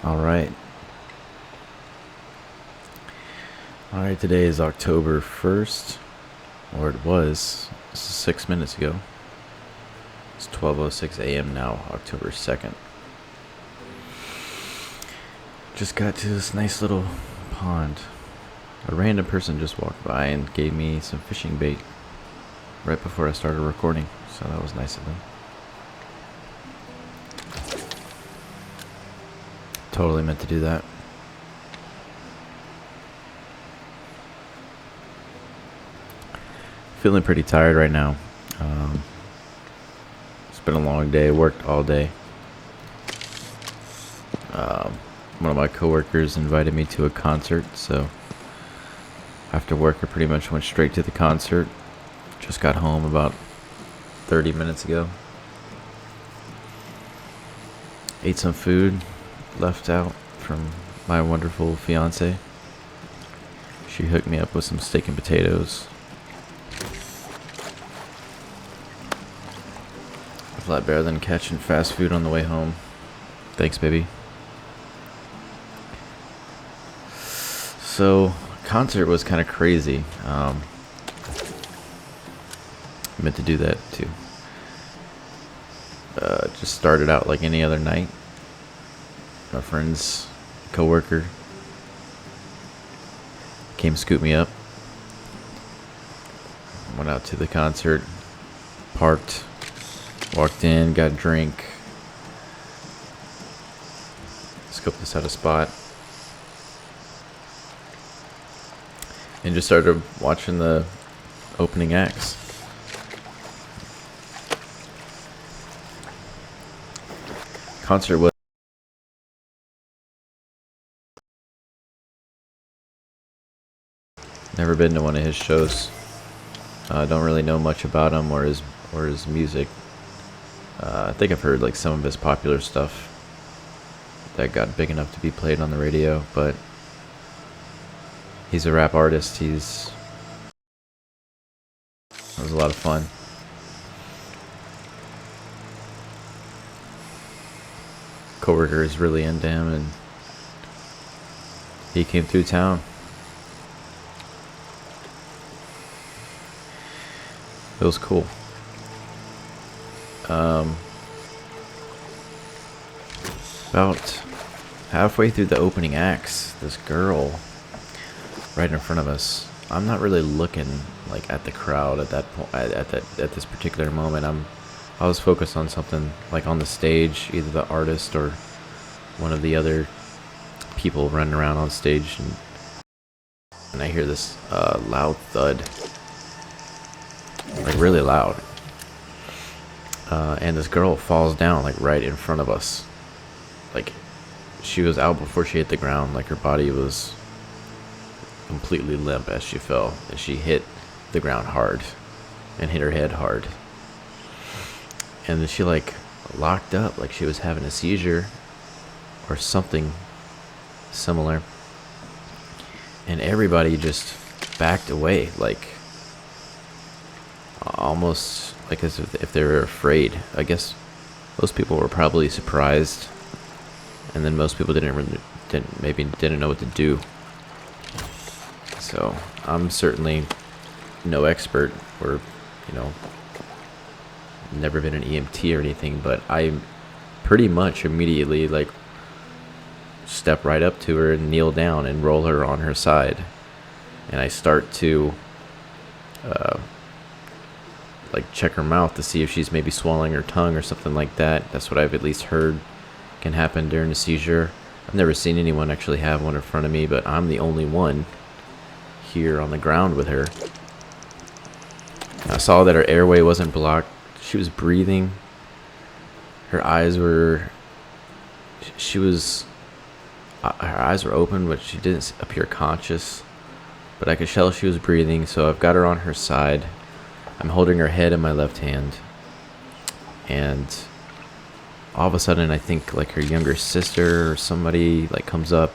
Alright. Alright, today is October 1st. Or it was. This is 6 minutes ago. It's 12:06 a.m. now, October 2nd. Just got to this nice little pond. A random person just walked by and gave me some fishing bait right before I started recording, so that was nice of them. Totally meant to do that. Feeling pretty tired right now. It's been a long day, worked all day. One of my coworkers invited me to a concert, so after work I pretty much went straight to the concert. Just got home about 30 minutes ago. Ate some food left out from my wonderful fiance. She hooked me up with some steak and potatoes. A lot better than catching fast food on the way home. Thanks, baby. So, concert was kind of crazy. Meant to do that too. Just started out like any other night. My friend's coworker came scoop me up. Went out to the concert, parked, walked in, got a drink, scoped this out a spot, and just started watching the opening acts. Concert was never been to one of his shows. Don't really know much about him or his music. I think I've heard like some of his popular stuff that got big enough to be played on the radio, but he's a rap artist. It was a lot of fun. Coworker is really into him, and he came through town. It was cool. About halfway through the opening acts, this girl right in front of us. I'm not really looking like at the crowd at that point. At this particular moment, I was focused on something like on the stage, either the artist or one of the other people running around on stage, and I hear this loud thud, like really loud. And this girl falls down like right in front of us. Like she was out before she hit the ground. Like her body was completely limp as she fell, and she hit the ground hard and hit her head hard. And then she like locked up, like she was having a seizure or something similar. And everybody just backed away, like almost like as if they were afraid. I guess most people were probably surprised, and then most people didn't know what to do. So I'm certainly no expert, or never been an EMT or anything, but I pretty much immediately like step right up to her and kneel down and roll her on her side, and I start to like check her mouth to see if she's maybe swallowing her tongue or something like that. That's what I've at least heard can happen during a seizure. I've never seen anyone actually have one in front of me, but I'm the only one here on the ground with her. I saw that her airway wasn't blocked. She was breathing. Her eyes were open, but she didn't appear conscious. But I could tell she was breathing, so I've got her on her side. I'm holding her head in my left hand, and all of a sudden I think like her younger sister or somebody like comes up.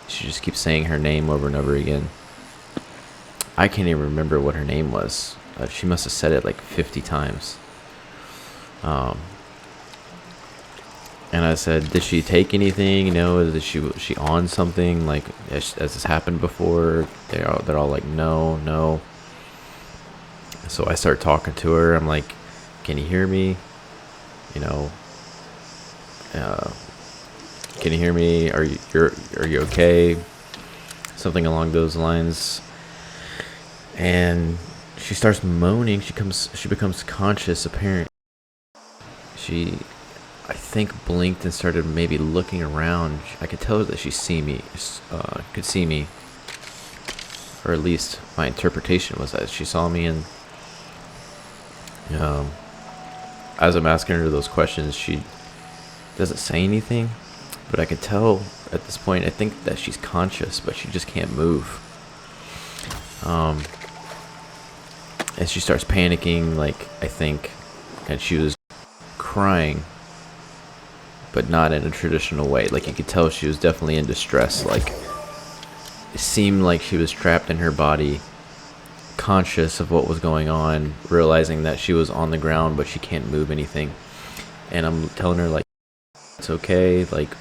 She just keeps saying her name over and over again. I can't even remember what her name was. She must have said it like 50 times. And I said, did she take anything? You know, is she on something? Like, has this happened before? They're all like, no, no. So I start talking to her. I'm like, can you hear me? You know, can you hear me? Are you okay? Something along those lines. And she starts moaning. She becomes conscious. Apparently, she, I think, blinked and started maybe looking around. I could tell that she could see me, or at least my interpretation was that she saw me. And as I'm asking her those questions, she doesn't say anything, but I could tell at this point, I think that she's conscious, but she just can't move. And she starts panicking, like, I think, and she was crying, but not in a traditional way. Like, you could tell she was definitely in distress. Like, it seemed like she was trapped in her body, conscious of what was going on, realizing that she was on the ground, but she can't move anything. And I'm telling her, like, it's okay, like,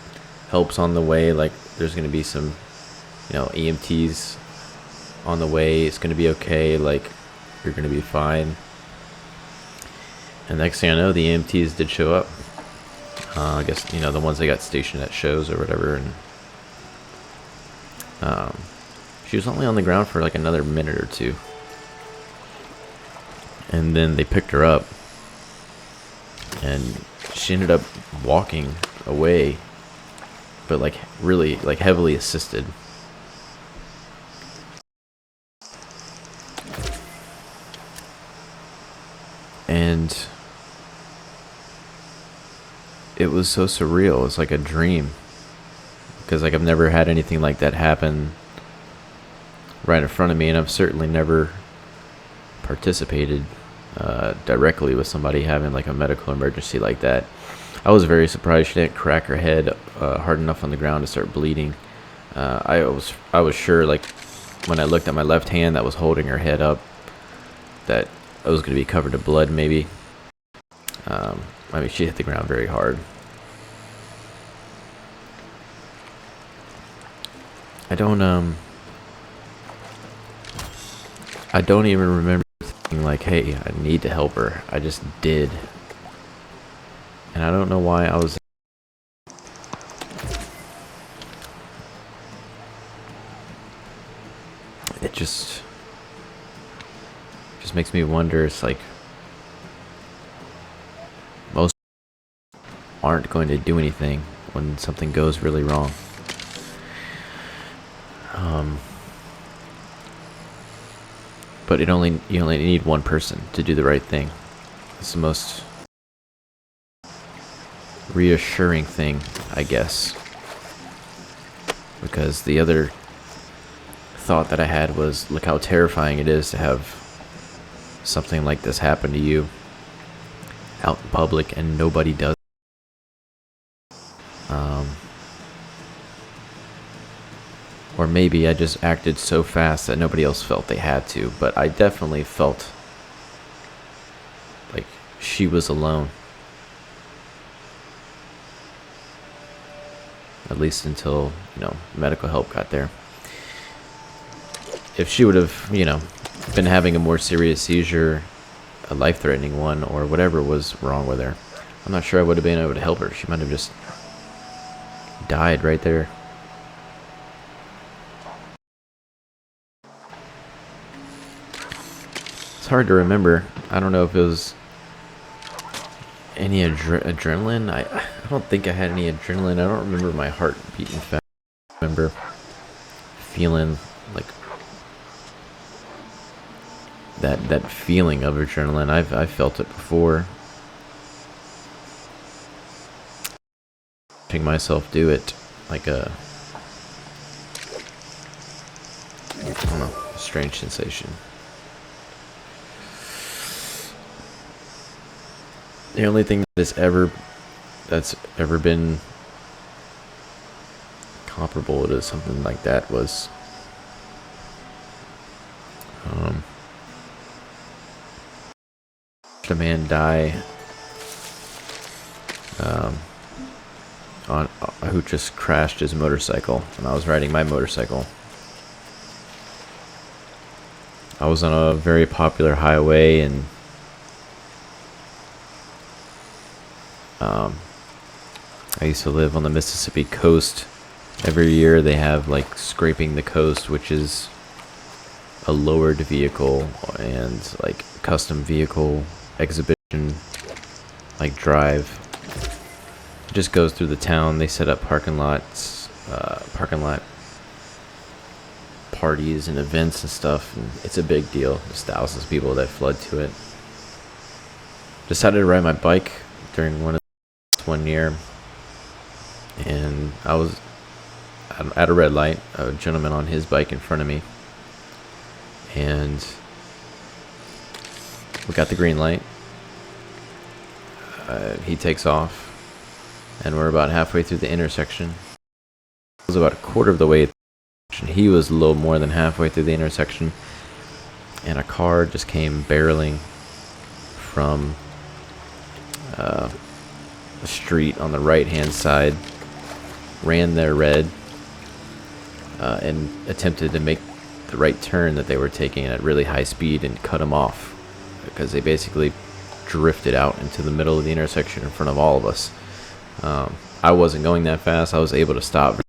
help's on the way, like, there's gonna be some, EMTs on the way, it's gonna be okay, like, you're gonna be fine. And next thing I know, the EMTs did show up. I guess, the ones that got stationed at shows or whatever. And she was only on the ground for like another minute or two. And then they picked her up. And she ended up walking away. But like really like heavily assisted. And it was so surreal. It was like a dream, because like I've never had anything like that happen right in front of me, and I've certainly never participated directly with somebody having like a medical emergency like that. I was very surprised she didn't crack her head hard enough on the ground to start bleeding. I was sure, like, when I looked at my left hand that was holding her head up, that I was going to be covered in blood, maybe. I mean, she hit the ground very hard. I don't even remember thinking like, hey, I need to help her. I just did. And I don't know why I was. It just makes me wonder. It's like most aren't going to do anything when something goes really wrong. But you only need one person to do the right thing. It's the most reassuring thing, I guess. Because the other thought that I had was, look how terrifying it is to have something like this happen to you out in public and nobody does. Or maybe I just acted so fast that nobody else felt they had to, but I definitely felt like she was alone. At least until, medical help got there. If she would have, been having a more serious seizure, a life-threatening one, or whatever was wrong with her, I'm not sure I would have been able to help her. She might have just died right there. It's hard to remember. I don't know if it was any adrenaline. I don't think I had any adrenaline. I don't remember my heart beating fast. I remember feeling like that feeling of adrenaline. I've felt it before. Watching myself do it, like a, I don't know, a strange sensation. The only thing that's ever been comparable to something like that was a man die who just crashed his motorcycle, and I was riding my motorcycle. I was on a very popular highway, and I used to live on the Mississippi coast. Every year they have like scraping the coast, which is a lowered vehicle and like custom vehicle exhibition, like drive. It just goes through the town. They set up parking lot parties and events and stuff, and it's a big deal. There's thousands of people that flood to it. Decided to ride my bike during one year, and I was at a red light, a gentleman on his bike in front of me, and we got the green light. He takes off, and we're about halfway through the intersection. I was about a quarter of the way. He was a little more than halfway through the intersection, and a car just came barreling from the street on the right hand side, ran their red, and attempted to make the right turn that they were taking at really high speed and cut them off, because they basically drifted out into the middle of the intersection in front of all of us. I wasn't going that fast. I was able to stop.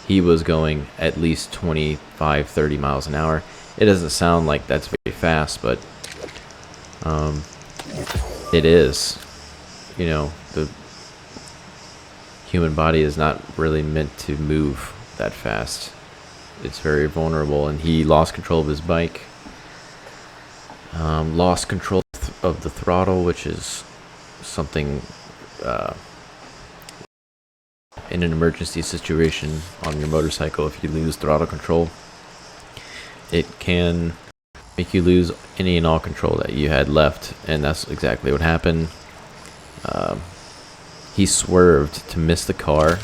He was going at least 25, 30 miles an hour. It doesn't sound like that's very fast, but it is. You know, the human body is not really meant to move that fast. It's very vulnerable, and he lost control of his bike. Lost control of the throttle, which is something in an emergency situation on your motorcycle. If you lose throttle control, it can make you lose any and all control that you had left, and that's exactly what happened. He swerved to miss the car,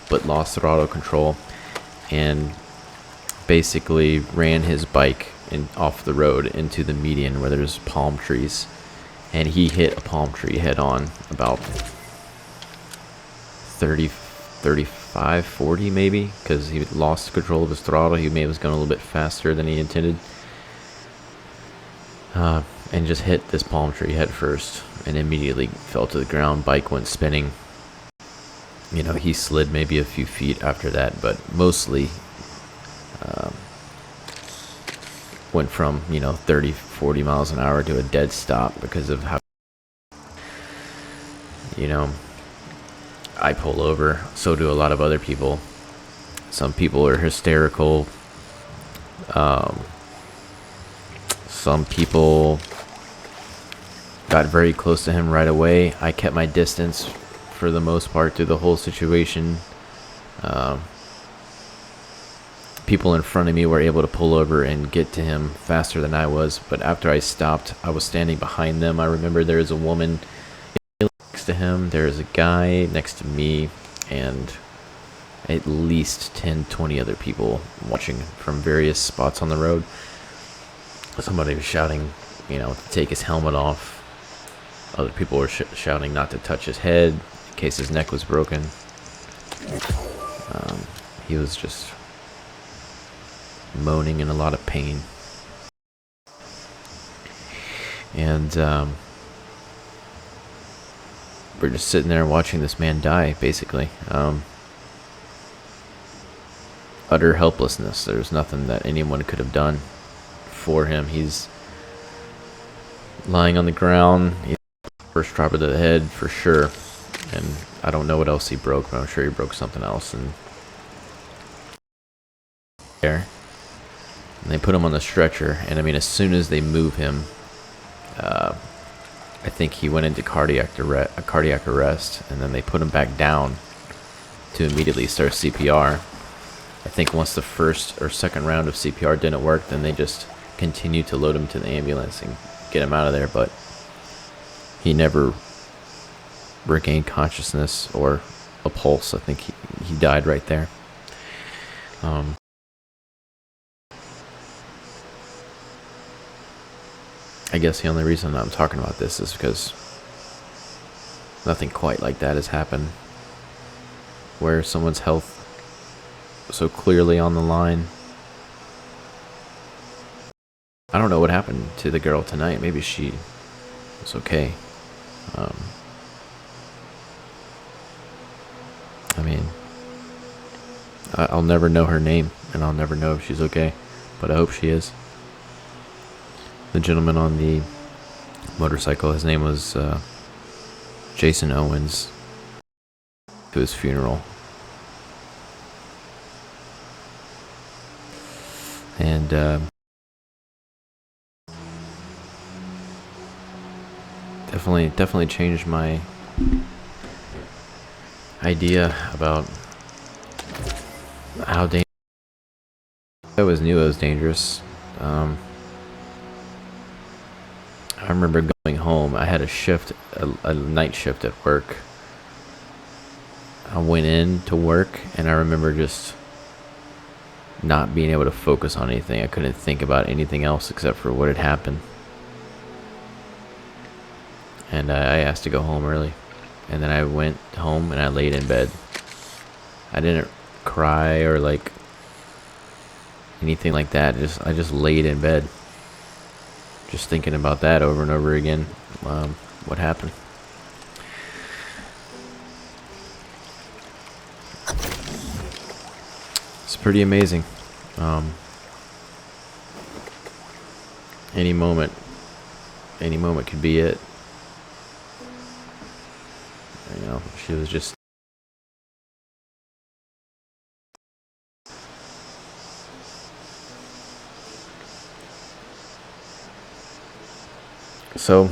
but lost throttle control, and basically ran his bike off the road into the median where there's palm trees, and he hit a palm tree head on, about 30, 35, 40 maybe, because he lost control of his throttle. He maybe was going a little bit faster than he intended, and just hit this palm tree head first, and immediately fell to the ground. Bike went spinning. You know, he slid maybe a few feet after that, but mostly went from, 30, 40 miles an hour to a dead stop because of how, I pull over. So do a lot of other people. Some people are hysterical. Some people got very close to him right away. I kept my distance for the most part through the whole situation. People in front of me were able to pull over and get to him faster than I was, but after I stopped, I was standing behind them. I remember there was a woman next to him, there was a guy next to me, and at least 10, 20 other people watching from various spots on the road. Somebody was shouting, to take his helmet off. Other people were shouting not to touch his head in case his neck was broken. He was just moaning in a lot of pain. And we're just sitting there watching this man die, basically. Utter helplessness. There's nothing that anyone could have done for him. He's lying on the ground. First drop to the head for sure, and I don't know what else he broke, but I'm sure he broke something else. And they put him on the stretcher, and I mean, as soon as they move him, I think he went into cardiac arrest, and then they put him back down to immediately start CPR. I think once the first or second round of CPR didn't work, then they just continued to load him to the ambulance and get him out of there, but he never regained consciousness or a pulse. I think he died right there. I guess the only reason I'm talking about this is because nothing quite like that has happened where someone's health so clearly on the line. I don't know what happened to the girl tonight. Maybe she was okay. I mean, I'll never know her name, and I'll never know if she's okay, but I hope she is. The gentleman on the motorcycle, his name was Jason Owens, to his funeral. And definitely changed my idea about how dangerous. I always knew it was dangerous. I remember going home. I had a shift, a night shift at work. I went in to work, and I remember just not being able to focus on anything. I couldn't think about anything else except for what had happened. And I asked to go home early. And then I went home and I laid in bed. I didn't cry or like anything like that. I just laid in bed, just thinking about that over and over again. What happened? It's pretty amazing. Any moment could be it. You know, she was just so.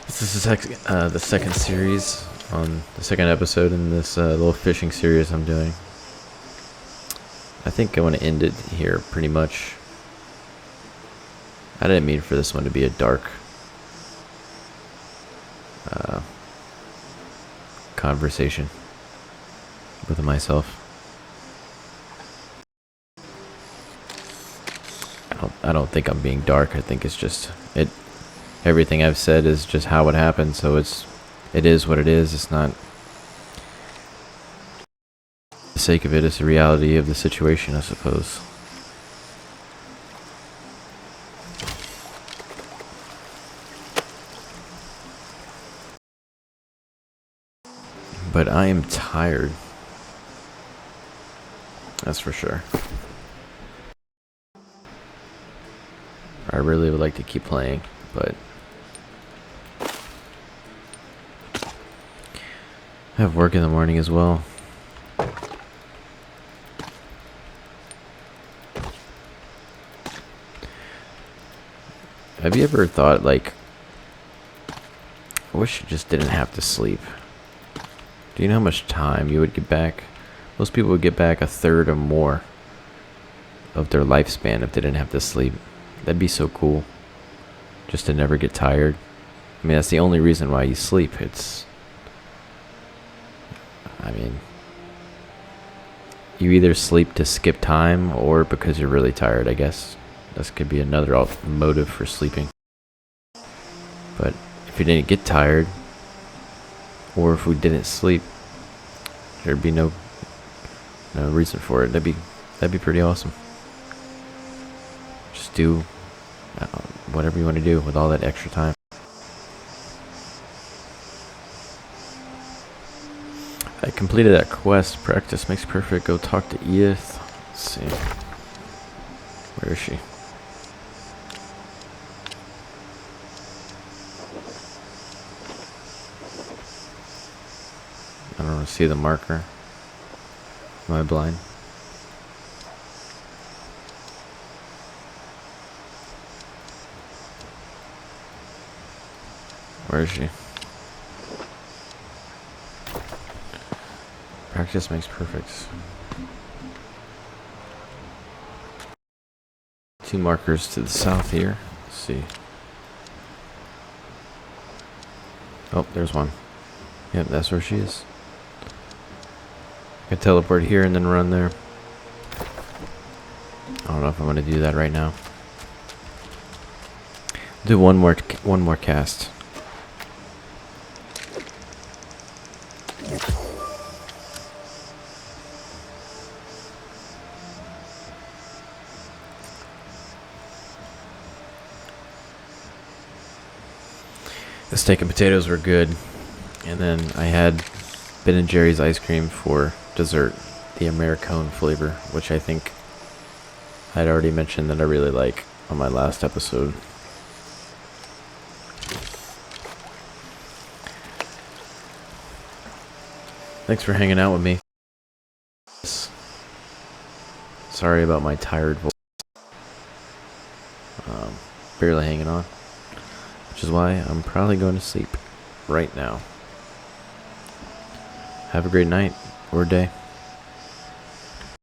This is the second series on the second episode in this little fishing series I'm doing. I think I want to end it here pretty much. I didn't mean for this one to be a dark conversation with myself. I don't think I'm being dark. I think it's just everything I've said is just how it happened, so it is what it is. It's not the sake of it, it's the reality of the situation, I suppose. But I am tired. That's for sure. I really would like to keep playing, but I have work in the morning as well. Have you ever thought, like, I wish you just didn't have to sleep? Do you know how much time you would get back? Most people would get back a third or more of their lifespan if they didn't have to sleep. That'd be so cool. Just to never get tired. I mean, that's the only reason why you sleep. You either sleep to skip time or because you're really tired, I guess. This could be another motive for sleeping. But if you didn't get tired, or if we didn't sleep, there'd be no reason for it. That'd be pretty awesome. Just do whatever you want to do with all that extra time. I completed that quest. Practice makes perfect. Go talk to Edith. Let's see. Where is she? I don't see the marker. Am I blind? Where is she? Practice makes perfect. 2 markers to the south here. Let's see. Oh, there's one. Yep, that's where she is. I can teleport here and then run there. I don't know if I'm going to do that right now. Do one more cast. The steak and potatoes were good. And then I had Ben & Jerry's ice cream for dessert, the Americone flavor, which I think I'd already mentioned that I really like on my last episode. Thanks for hanging out with me. Sorry about my tired voice. Barely hanging on, which is why I'm probably going to sleep right now. Have a great night or day.